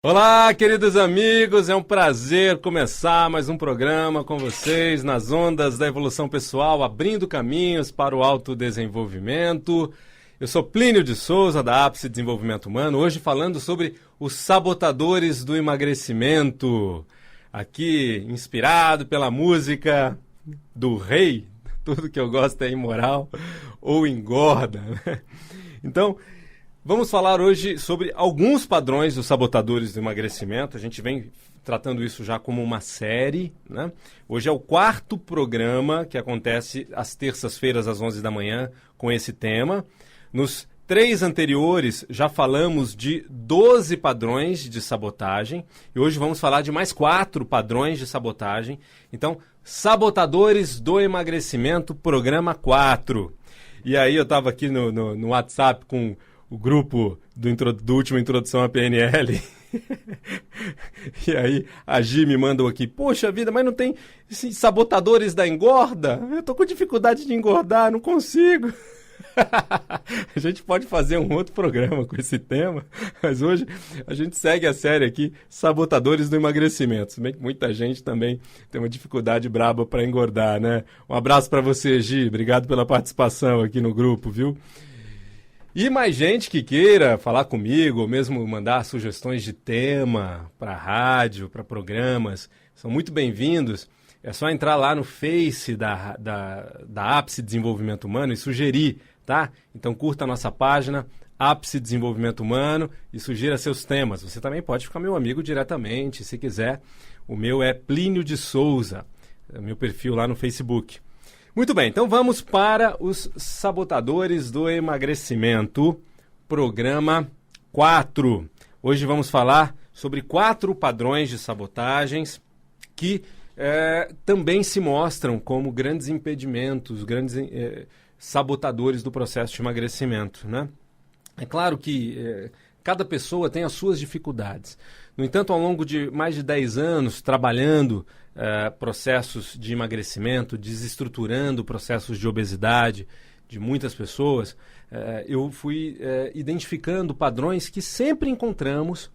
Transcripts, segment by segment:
Olá, queridos amigos, é um prazer começar mais um programa com vocês nas ondas da evolução pessoal, abrindo caminhos para o autodesenvolvimento. Eu sou Plínio de Souza, da Ápice Desenvolvimento Humano, hoje falando sobre os sabotadores do emagrecimento. Aqui, inspirado pela música do Rei, tudo que eu gosto é imoral ou engorda, né? Então, vamos falar hoje sobre alguns padrões dos sabotadores do emagrecimento. A gente vem tratando isso já como uma série, né? Hoje é o quarto programa que acontece às terças-feiras às 11 da manhã com esse tema. Nos 3 anteriores já falamos de 12 padrões de sabotagem e hoje vamos falar de mais 4 padrões de sabotagem. Então, sabotadores do emagrecimento, programa 4. E aí eu estava aqui no WhatsApp com o grupo do último Introdução à PNL. E aí a Gi me mandou aqui, poxa vida, mas não tem sabotadores da engorda? Eu tô com dificuldade de engordar, não consigo. A gente pode fazer um outro programa com esse tema, mas hoje a gente segue a série aqui, sabotadores do emagrecimento. Se bem que muita gente também tem uma dificuldade braba para engordar, né? Um abraço para você, Gi, obrigado pela participação aqui no grupo, viu? E mais gente que queira falar comigo, ou mesmo mandar sugestões de tema para rádio, para programas, são muito bem-vindos. É só entrar lá no Face da Ápice Desenvolvimento Humano e sugerir, tá? Então curta a nossa página, Ápice Desenvolvimento Humano, e sugira seus temas. Você também pode ficar meu amigo diretamente, se quiser. O meu é Plínio de Souza, é o meu perfil lá no Facebook. Muito bem, então vamos para os sabotadores do emagrecimento, programa 4. Hoje vamos falar sobre 4 padrões de sabotagens que também se mostram como grandes impedimentos, grandes sabotadores do processo de emagrecimento, né? É claro que cada pessoa tem as suas dificuldades. No entanto, ao longo de mais de 10 anos trabalhando processos de emagrecimento, desestruturando processos de obesidade de muitas pessoas, eu fui identificando padrões que sempre encontramos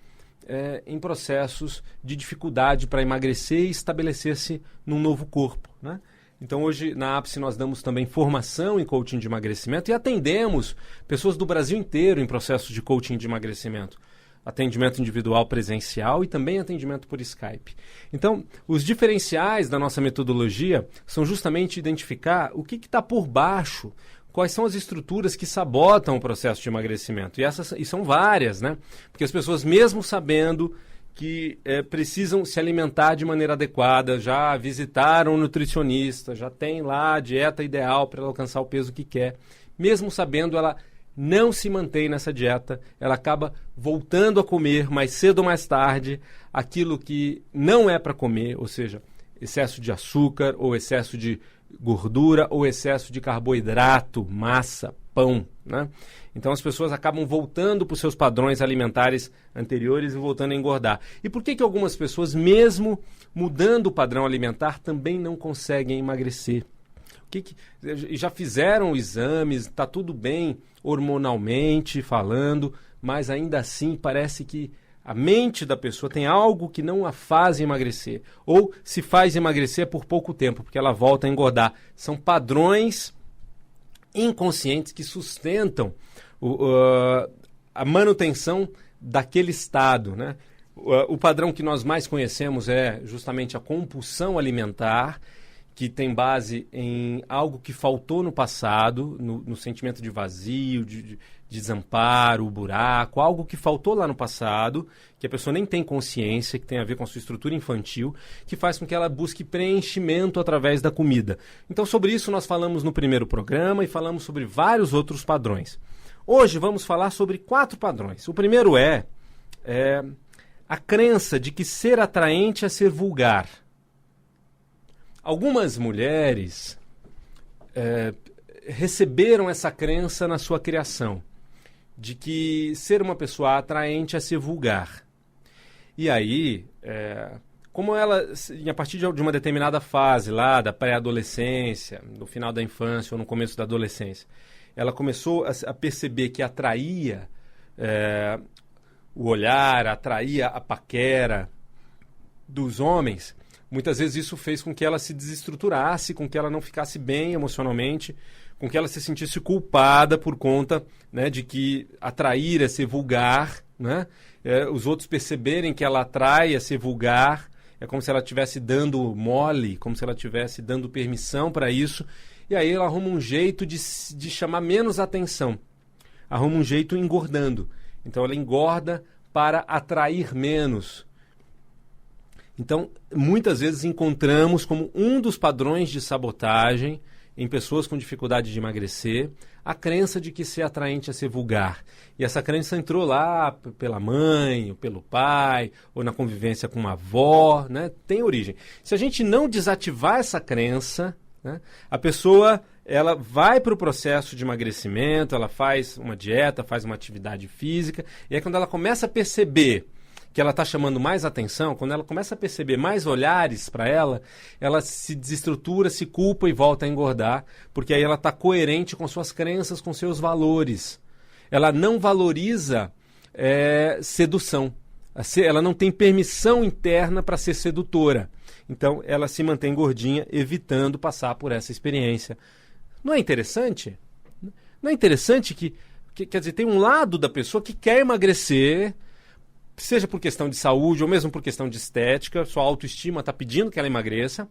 em processos de dificuldade para emagrecer e estabelecer-se num novo corpo, né? Então hoje na Ápice nós damos também formação em coaching de emagrecimento e atendemos pessoas do Brasil inteiro em processos de coaching de emagrecimento. Atendimento individual presencial e também atendimento por Skype. Então, os diferenciais da nossa metodologia são justamente identificar o que está por baixo, quais são as estruturas que sabotam o processo de emagrecimento. E são várias, né? Porque as pessoas, mesmo sabendo que precisam se alimentar de maneira adequada, já visitaram um nutricionista, já tem lá a dieta ideal para alcançar o peso que quer, mesmo sabendo, ela não se mantém nessa dieta, ela acaba voltando a comer mais cedo ou mais tarde aquilo que não é para comer, ou seja, excesso de açúcar ou excesso de gordura ou excesso de carboidrato, massa, pão, né? Então as pessoas acabam voltando para os seus padrões alimentares anteriores e voltando a engordar. E por que algumas pessoas, mesmo mudando o padrão alimentar, também não conseguem emagrecer? Já fizeram exames, está tudo bem hormonalmente falando, mas ainda assim parece que a mente da pessoa tem algo que não a faz emagrecer. Ou se faz emagrecer por pouco tempo, porque ela volta a engordar. São padrões inconscientes que sustentam a manutenção daquele estado, né? O padrão que nós mais conhecemos é justamente a compulsão alimentar, que tem base em algo que faltou no passado, no sentimento de vazio, de desamparo, buraco, algo que faltou lá no passado, que a pessoa nem tem consciência, que tem a ver com a sua estrutura infantil, que faz com que ela busque preenchimento através da comida. Então, sobre isso nós falamos no primeiro programa e falamos sobre vários outros padrões. Hoje vamos falar sobre 4 padrões. O primeiro é a crença de que ser atraente é ser vulgar. Algumas mulheres receberam essa crença na sua criação, de que ser uma pessoa atraente é ser vulgar. E aí, como ela, a partir de uma determinada fase lá, da pré-adolescência, no final da infância ou no começo da adolescência, ela começou a perceber que atraía o olhar, atraía a paquera dos homens, muitas vezes isso fez com que ela se desestruturasse, com que ela não ficasse bem emocionalmente, com que ela se sentisse culpada por conta, né, de que atrair é ser vulgar, né? Os outros perceberem que ela atrai é ser vulgar, é como se ela estivesse dando mole, como se ela estivesse dando permissão para isso, e aí ela arruma um jeito de chamar menos atenção, arruma um jeito engordando. Então ela engorda para atrair menos. Então, muitas vezes encontramos como um dos padrões de sabotagem em pessoas com dificuldade de emagrecer a crença de que ser atraente é ser vulgar. E essa crença entrou lá pela mãe, ou pelo pai, ou na convivência com uma avó, né? Tem origem. Se a gente não desativar essa crença, né, a pessoa ela vai para o processo de emagrecimento, ela faz uma dieta, faz uma atividade física, e aí quando ela começa a perceber que ela está chamando mais atenção, quando ela começa a perceber mais olhares para ela, ela se desestrutura, se culpa e volta a engordar, porque aí ela está coerente com suas crenças, com seus valores. Ela não valoriza sedução. Ela não tem permissão interna para ser sedutora. Então, ela se mantém gordinha, evitando passar por essa experiência. Não é interessante? Não é interessante que quer dizer, tem um lado da pessoa que quer emagrecer, seja por questão de saúde ou mesmo por questão de estética, sua autoestima está pedindo que ela emagreça,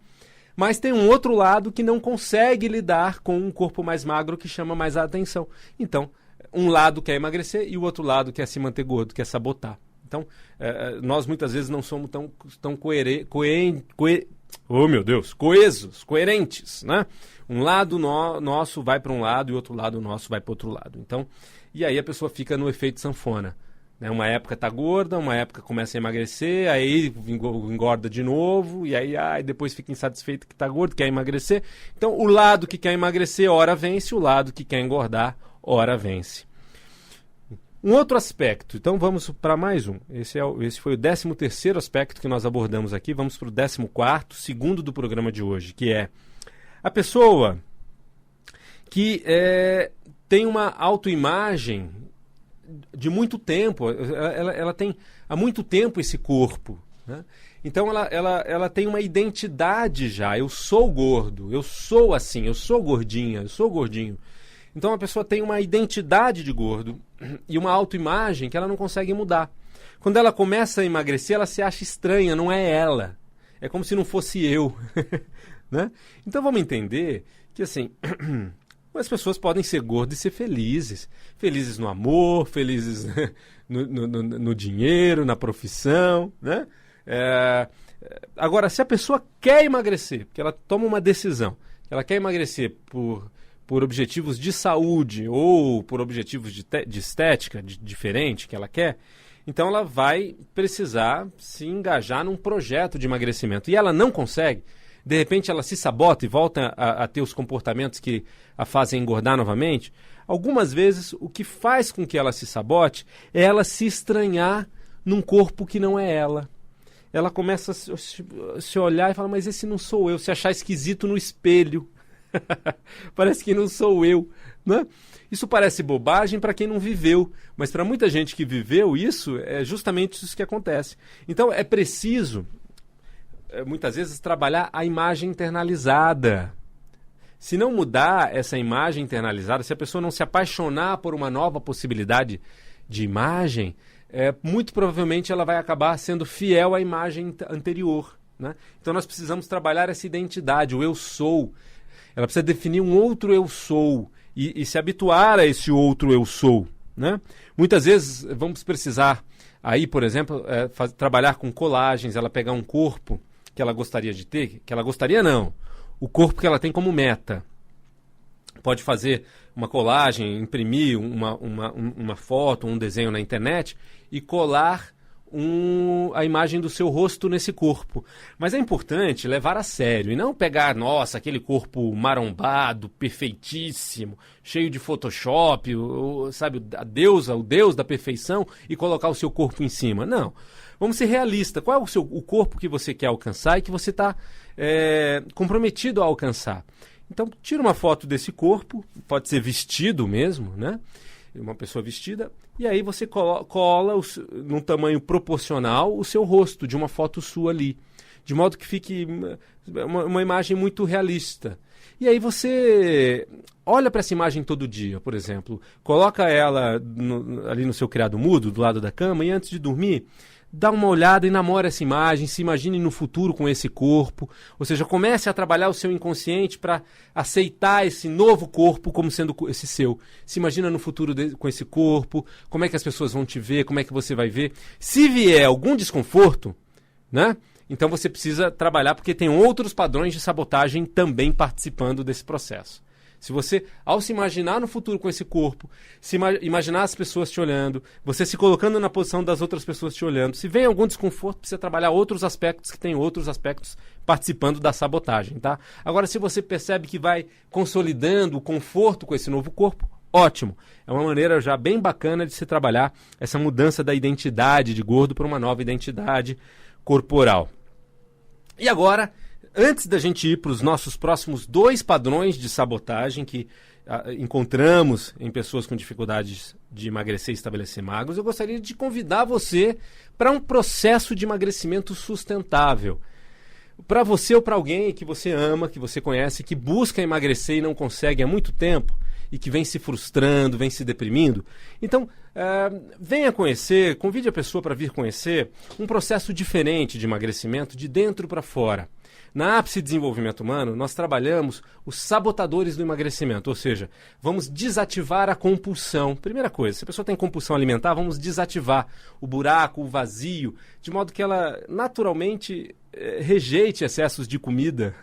mas tem um outro lado que não consegue lidar com um corpo mais magro que chama mais a atenção. Então, um lado quer emagrecer e o outro lado quer se manter gordo, quer sabotar. Então, nós muitas vezes não somos tão coesos, coerentes, né? Um lado nosso vai para um lado e o outro lado nosso vai para outro lado. Então, e aí a pessoa fica no efeito sanfona. Uma época está gorda, uma época começa a emagrecer, aí engorda de novo, e aí depois fica insatisfeito que está gordo, quer emagrecer. Então, o lado que quer emagrecer, ora vence, o lado que quer engordar, ora vence. Um outro aspecto, então vamos para mais um. Esse foi o 13º aspecto que nós abordamos aqui, vamos para o 14º, segundo do programa de hoje, que é a pessoa que tem uma autoimagem de muito tempo, ela tem há muito tempo esse corpo, né? Então ela tem uma identidade já, eu sou gordo, eu sou assim, eu sou gordinha, eu sou gordinho. Então a pessoa tem uma identidade de gordo e uma autoimagem que ela não consegue mudar. Quando ela começa a emagrecer, ela se acha estranha, não é ela. É como se não fosse eu. Né? Então vamos entender que assim, as pessoas podem ser gordas e ser felizes. Felizes no amor, felizes no dinheiro, na profissão. Né? Agora, se a pessoa quer emagrecer, porque ela toma uma decisão, ela quer emagrecer por objetivos de saúde ou por objetivos de estética diferente que ela quer, então ela vai precisar se engajar num projeto de emagrecimento. E ela não consegue, de repente ela se sabota e volta a ter os comportamentos que a fazem engordar novamente. Algumas vezes o que faz com que ela se sabote é ela se estranhar num corpo que não é ela. Ela começa a se olhar e fala, mas esse não sou eu, se achar esquisito no espelho. Parece que não sou eu, né? Isso parece bobagem para quem não viveu, mas para muita gente que viveu isso, é justamente isso que acontece. Então é preciso, muitas vezes, trabalhar a imagem internalizada. Se não mudar essa imagem internalizada, se a pessoa não se apaixonar por uma nova possibilidade de imagem, muito provavelmente ela vai acabar sendo fiel à imagem anterior, né? Então nós precisamos trabalhar essa identidade, o eu sou. Ela precisa definir um outro eu sou e se habituar a esse outro eu sou, né? Muitas vezes vamos precisar, aí, por exemplo, trabalhar com colagens, ela pegar um corpo que ela gostaria de ter, que ela gostaria não, o corpo que ela tem como meta. Pode fazer uma colagem, imprimir uma foto, um desenho na internet e colar a imagem do seu rosto nesse corpo. Mas é importante levar a sério e não pegar, nossa, aquele corpo marombado, perfeitíssimo, cheio de Photoshop, sabe, o Deus da perfeição e colocar o seu corpo em cima. Não. Vamos ser realistas. Qual é o corpo que você quer alcançar e que você está comprometido a alcançar? Então, tira uma foto desse corpo, pode ser vestido mesmo, né? uma pessoa vestida, e aí você cola num tamanho proporcional o seu rosto de uma foto sua ali, de modo que fique uma imagem muito realista. E aí você olha para essa imagem todo dia, por exemplo, coloca ela ali no seu criado mudo, do lado da cama, e antes de dormir, dá uma olhada e namora essa imagem, se imagine no futuro com esse corpo, ou seja, comece a trabalhar o seu inconsciente para aceitar esse novo corpo como sendo esse seu. Se imagina no futuro com esse corpo, como é que as pessoas vão te ver, como é que você vai ver. Se vier algum desconforto, né? Então você precisa trabalhar porque tem outros padrões de sabotagem também participando desse processo. Se você, ao se imaginar no futuro com esse corpo, se imaginar as pessoas te olhando, você se colocando na posição das outras pessoas te olhando, se vem algum desconforto, precisa trabalhar outros aspectos que tem outros aspectos participando da sabotagem, tá? Agora, se você percebe que vai consolidando o conforto com esse novo corpo, ótimo. É uma maneira já bem bacana de se trabalhar essa mudança da identidade de gordo para uma nova identidade corporal. E agora, antes da gente ir para os nossos próximos 2 padrões de sabotagem que encontramos em pessoas com dificuldades de emagrecer e estabelecer magros, eu gostaria de convidar você para um processo de emagrecimento sustentável. Para você ou para alguém que você ama, que você conhece, que busca emagrecer e não consegue há muito tempo e que vem se frustrando, vem se deprimindo. Então, venha conhecer, convide a pessoa para vir conhecer um processo diferente de emagrecimento de dentro para fora. Na Ápice Desenvolvimento Humano, nós trabalhamos os sabotadores do emagrecimento, ou seja, vamos desativar a compulsão. Primeira coisa, se a pessoa tem compulsão alimentar, vamos desativar o buraco, o vazio, de modo que ela naturalmente rejeite excessos de comida,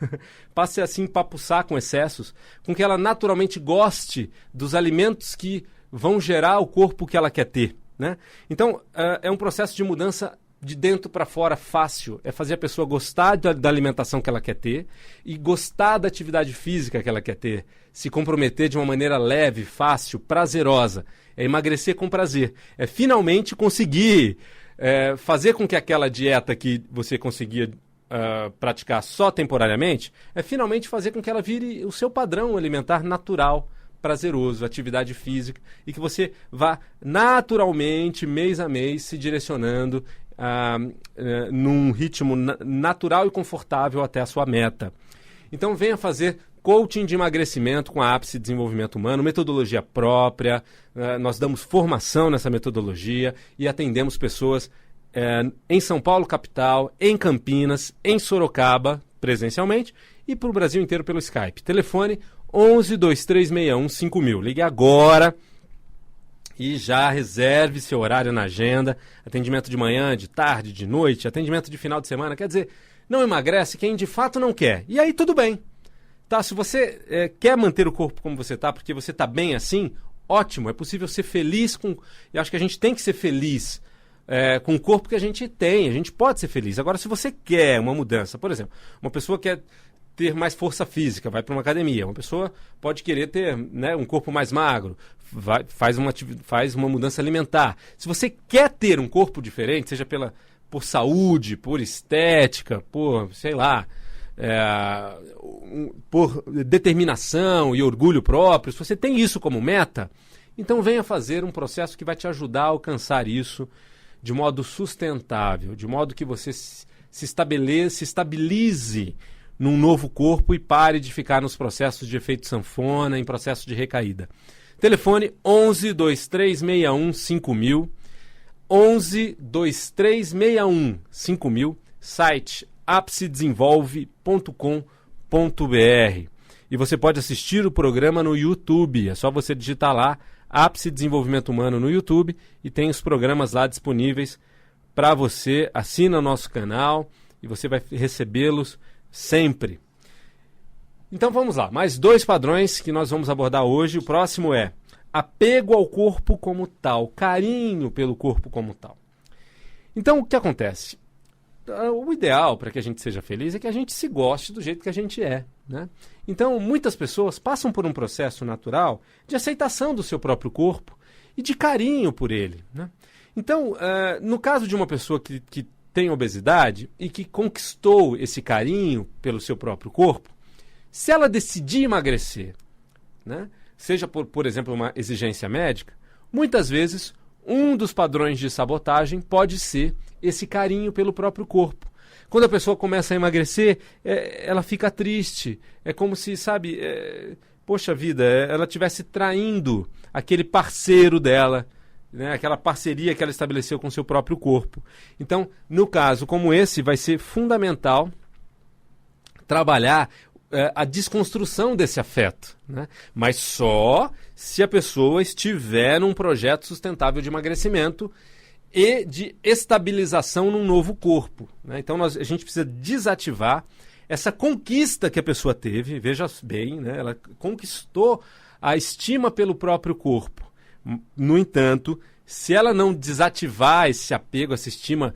passe a se empapuçar com excessos, com que ela naturalmente goste dos alimentos que vão gerar o corpo que ela quer ter, né? Então, é um processo de mudança de dentro para fora fácil, é fazer a pessoa gostar da alimentação que ela quer ter e gostar da atividade física que ela quer ter, se comprometer de uma maneira leve, fácil, prazerosa, é emagrecer com prazer, é finalmente conseguir fazer com que aquela dieta que você conseguia praticar só temporariamente, é finalmente fazer com que ela vire o seu padrão alimentar natural, prazeroso, atividade física, e que você vá naturalmente, mês a mês, se direcionando num ritmo natural e confortável até a sua meta. Então venha fazer coaching de emagrecimento com a Ápice Desenvolvimento Humano, metodologia própria, nós damos formação nessa metodologia e atendemos pessoas em São Paulo, capital, em Campinas, em Sorocaba, presencialmente, e para o Brasil inteiro pelo Skype. Telefone 11 2361 5000. Ligue agora e já reserve seu horário na agenda. Atendimento de manhã, de tarde, de noite, atendimento de final de semana. Quer dizer, não emagrece quem de fato não quer. E aí tudo bem. Tá, se você quer manter o corpo como você está, porque você está bem assim, ótimo. É possível ser feliz com... Eu acho que a gente tem que ser feliz com o corpo que a gente tem. A gente pode ser feliz. Agora, se você quer uma mudança, por exemplo, uma pessoa quer ter mais força física, vai para uma academia. Uma pessoa pode querer ter, né, um corpo mais magro, faz uma mudança alimentar. Se você quer ter um corpo diferente, seja por saúde, por estética, por, sei lá, por determinação e orgulho próprio, se você tem isso como meta, então venha fazer um processo que vai te ajudar a alcançar isso de modo sustentável, de modo que você se estabilize num novo corpo e pare de ficar nos processos de efeito sanfona, em processo de recaída. Telefone 11 2361 5000, 11 2361 5000, site apicedesenvolve.com.br. E você pode assistir o programa no YouTube, é só você digitar lá Ápice Desenvolvimento Humano no YouTube e tem os programas lá disponíveis para você. Assina o nosso canal e você vai recebê-los sempre. Então vamos lá, mais 2 padrões que nós vamos abordar hoje. O próximo é apego ao corpo como tal, carinho pelo corpo como tal. Então o que acontece? O ideal para que a gente seja feliz é que a gente se goste do jeito que a gente é, né? Então muitas pessoas passam por um processo natural de aceitação do seu próprio corpo e de carinho por ele, né? Então, no caso de uma pessoa que tem obesidade e que conquistou esse carinho pelo seu próprio corpo, se ela decidir emagrecer, né, seja por exemplo, uma exigência médica, Muitas vezes, um dos padrões de sabotagem pode ser esse carinho pelo próprio corpo. Quando a pessoa começa a emagrecer, ela fica triste. É como se, sabe, poxa vida, ela estivesse traindo aquele parceiro dela, né, aquela parceria que ela estabeleceu com o seu próprio corpo. Então, no caso como esse, vai ser fundamental trabalhar a desconstrução desse afeto, né? Mas só se a pessoa estiver num projeto sustentável de emagrecimento e de estabilização num novo corpo, né? Então a gente precisa desativar essa conquista que a pessoa teve, veja bem, né? Ela conquistou a estima pelo próprio corpo. No entanto, se ela não desativar esse apego, essa estima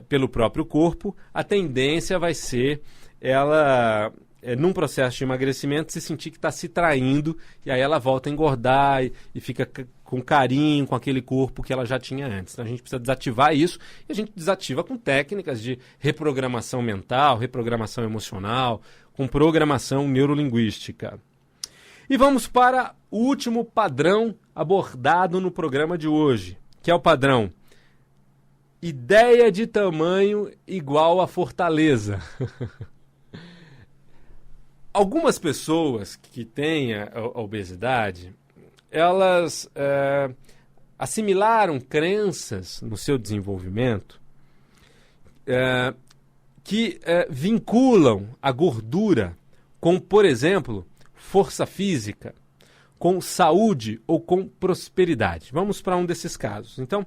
pelo próprio corpo, a tendência vai ser ela, num processo de emagrecimento, se sentir que está se traindo, e aí ela volta a engordar e fica com carinho com aquele corpo que ela já tinha antes. Então a gente precisa desativar isso, e a gente desativa com técnicas de reprogramação mental, reprogramação emocional, com programação neurolinguística. E vamos para o último padrão abordado no programa de hoje, que é o padrão ideia de tamanho igual a fortaleza. Algumas pessoas que têm a obesidade, elas assimilaram crenças no seu desenvolvimento que vinculam a gordura com, por exemplo, força física, com saúde ou com prosperidade. Vamos para um desses casos. Então,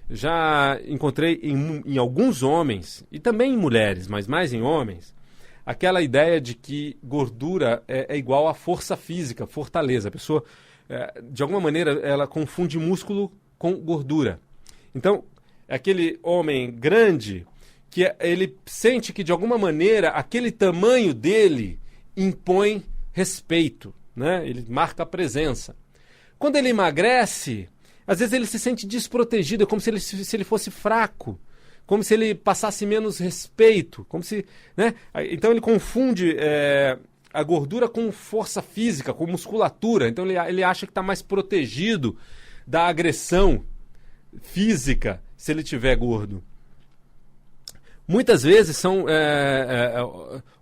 já encontrei em alguns homens, e também em mulheres, mas mais em homens, aquela ideia de que gordura é igual a força física, fortaleza. A pessoa, de alguma maneira, ela confunde músculo com gordura. Então, é aquele homem grande que ele sente que, de alguma maneira, aquele tamanho dele impõe respeito, né? Ele marca a presença. Quando ele emagrece, às vezes ele se sente desprotegido, é como se ele fosse fraco, como se ele passasse menos respeito, como se, né? Então ele confunde a gordura com força física, com musculatura. Então ele acha que está mais protegido da agressão física se ele tiver gordo. Muitas vezes são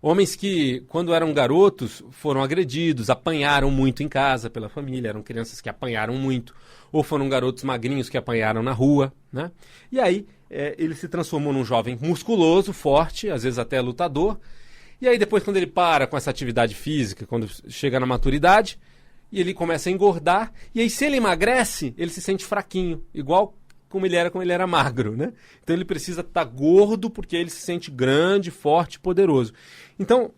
homens que, quando eram garotos, foram agredidos, apanharam muito em casa pela família, eram crianças que apanharam muito, ou foram garotos magrinhos que apanharam na rua, né? E aí ele se transformou num jovem musculoso, forte, às vezes até lutador, e aí depois, quando ele para com essa atividade física, quando chega na maturidade, e ele começa a engordar, e aí se ele emagrece, ele se sente fraquinho, igual como ele era magro, né? Então ele precisa estar gordo porque ele se sente grande, forte, poderoso. Então,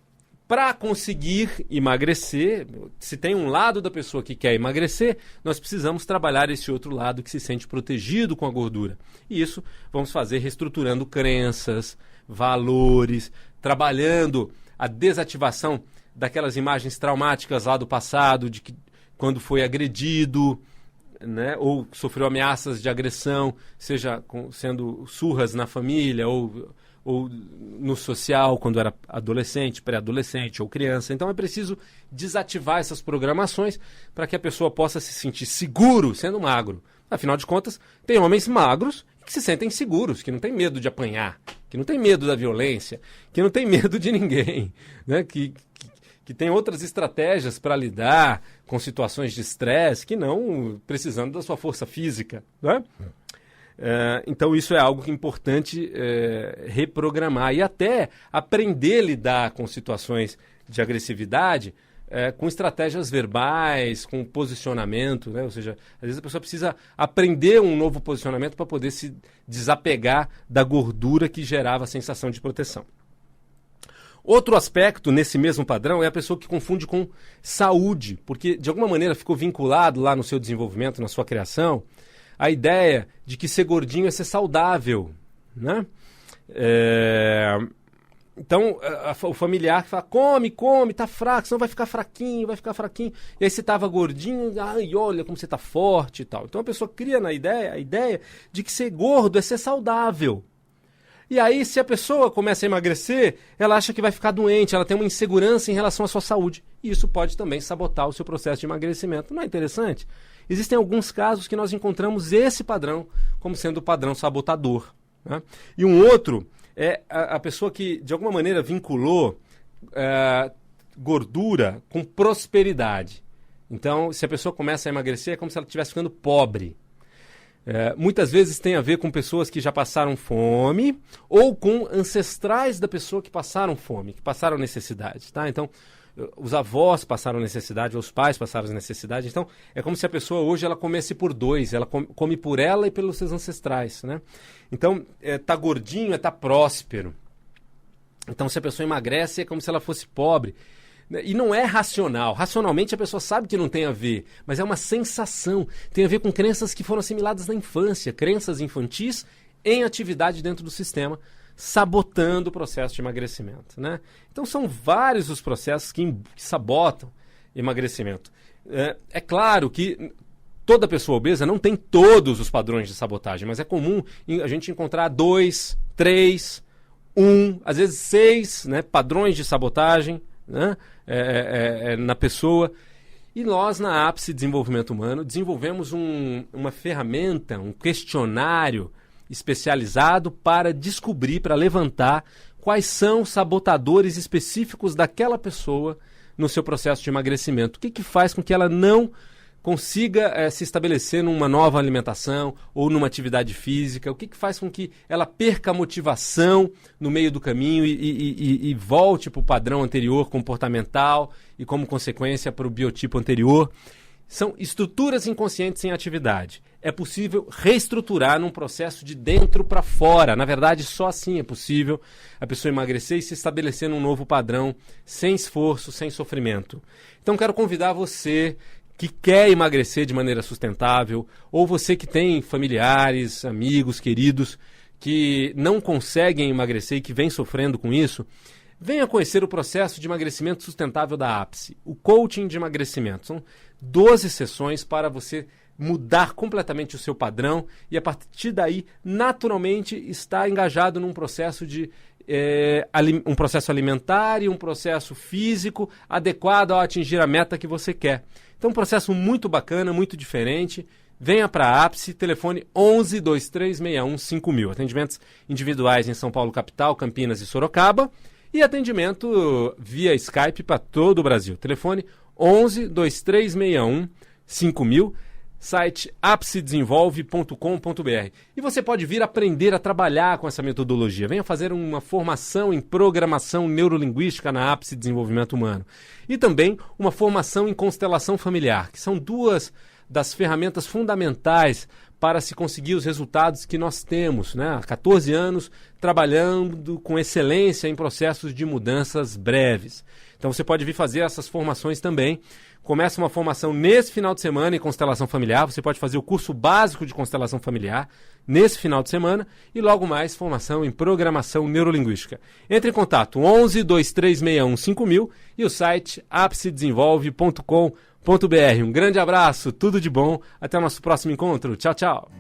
para conseguir emagrecer, se tem um lado da pessoa que quer emagrecer, nós precisamos trabalhar esse outro lado que se sente protegido com a gordura. E isso vamos fazer reestruturando crenças, valores, trabalhando a desativação daquelas imagens traumáticas lá do passado, de que quando foi agredido, né, ou sofreu ameaças de agressão, seja sendo surras na família ou no social, quando era adolescente, pré-adolescente ou criança. Então é preciso desativar essas programações para que a pessoa possa se sentir seguro sendo magro. Afinal de contas, tem homens magros que se sentem seguros, que não têm medo de apanhar, que não têm medo da violência, que não têm medo de ninguém, né, que tem outras estratégias para lidar com situações de estresse que não precisando da sua força física, né? Então isso é algo que é importante reprogramar e até aprender a lidar com situações de agressividade com estratégias verbais, com posicionamento, né? Ou seja, às vezes a pessoa precisa aprender um novo posicionamento para poder se desapegar da gordura que gerava a sensação de proteção. Outro aspecto nesse mesmo padrão é a pessoa que confunde com saúde, porque de alguma maneira ficou vinculado lá no seu desenvolvimento, na sua criação, a ideia de que ser gordinho é ser saudável, né? Então, o familiar que fala, come, tá fraco, senão vai ficar fraquinho. E aí você tava gordinho, ai, olha como você tá forte e tal. Então a pessoa cria a ideia de que ser gordo é ser saudável. E aí, se a pessoa começa a emagrecer, ela acha que vai ficar doente, ela tem uma insegurança em relação à sua saúde. E isso pode também sabotar o seu processo de emagrecimento. Não é interessante? existem alguns casos que nós encontramos esse padrão como sendo o padrão sabotador, né? E um outro é a pessoa que, de alguma maneira, vinculou gordura com prosperidade. Então, se a pessoa começa a emagrecer, é como se ela estivesse ficando pobre. Muitas vezes tem a ver com pessoas que já passaram fome ou com ancestrais da pessoa que passaram fome, que passaram necessidade, tá? Então, os avós passaram necessidade, os pais passaram necessidade. Então, é como se a pessoa hoje ela comesse por dois, ela come por ela e pelos seus ancestrais, né? Então, tá gordinho é tá próspero. Então, se a pessoa emagrece, é como se ela fosse pobre. E não é racional. Racionalmente a pessoa sabe que não tem a ver, mas é uma sensação. Tem a ver com crenças que foram assimiladas na infância, crenças infantis em atividade dentro do sistema, sabotando o processo de emagrecimento, né? Então são vários os processos que sabotam emagrecimento. É claro que toda pessoa obesa não tem todos os padrões de sabotagem, mas é comum a gente encontrar 2, 3, 1, às vezes 6, né, padrões de sabotagem, né, na pessoa. E nós, na Ápice Desenvolvimento Humano, desenvolvemos uma ferramenta, um questionário especializado para descobrir, para levantar quais são os sabotadores específicos daquela pessoa no seu processo de emagrecimento. O que faz com que ela não consiga se estabelecer numa nova alimentação ou numa atividade física? O que faz com que ela perca a motivação no meio do caminho e volte para o padrão anterior comportamental e, como consequência, para o biotipo anterior? São estruturas inconscientes em atividade. É possível reestruturar num processo de dentro para fora. Na verdade, só assim é possível a pessoa emagrecer e se estabelecer num novo padrão, sem esforço, sem sofrimento. Então, quero convidar você que quer emagrecer de maneira sustentável, ou você que tem familiares, amigos, queridos, que não conseguem emagrecer e que vem sofrendo com isso, venha conhecer o processo de emagrecimento sustentável da Ápice, o coaching de emagrecimento. São 12 sessões para você mudar completamente o seu padrão e, a partir daí, naturalmente, estar engajado num processo de um processo alimentar e um processo físico adequado a atingir a meta que você quer. Então, um processo muito bacana, muito diferente. Venha para a Ápice, telefone 11 2361 5000. Atendimentos individuais em São Paulo, capital, Campinas e Sorocaba. E atendimento via Skype para todo o Brasil. Telefone 11 2361 5000. Site apicedesenvolve.com.br. E você pode vir aprender a trabalhar com essa metodologia. Venha fazer uma formação em programação neurolinguística na Ápice Desenvolvimento Humano. E também uma formação em constelação familiar, que são duas das ferramentas fundamentais para se conseguir os resultados que nós temos, né? Há 14 anos trabalhando com excelência em processos de mudanças breves. Então você pode vir fazer essas formações também. Começa uma formação nesse final de semana em constelação familiar. Você pode fazer o curso básico de constelação familiar nesse final de semana e logo mais formação em programação neurolinguística. Entre em contato 11 2361 5000 e o site apicedesenvolve.com.br. Um grande abraço, tudo de bom. Até o nosso próximo encontro. Tchau, tchau.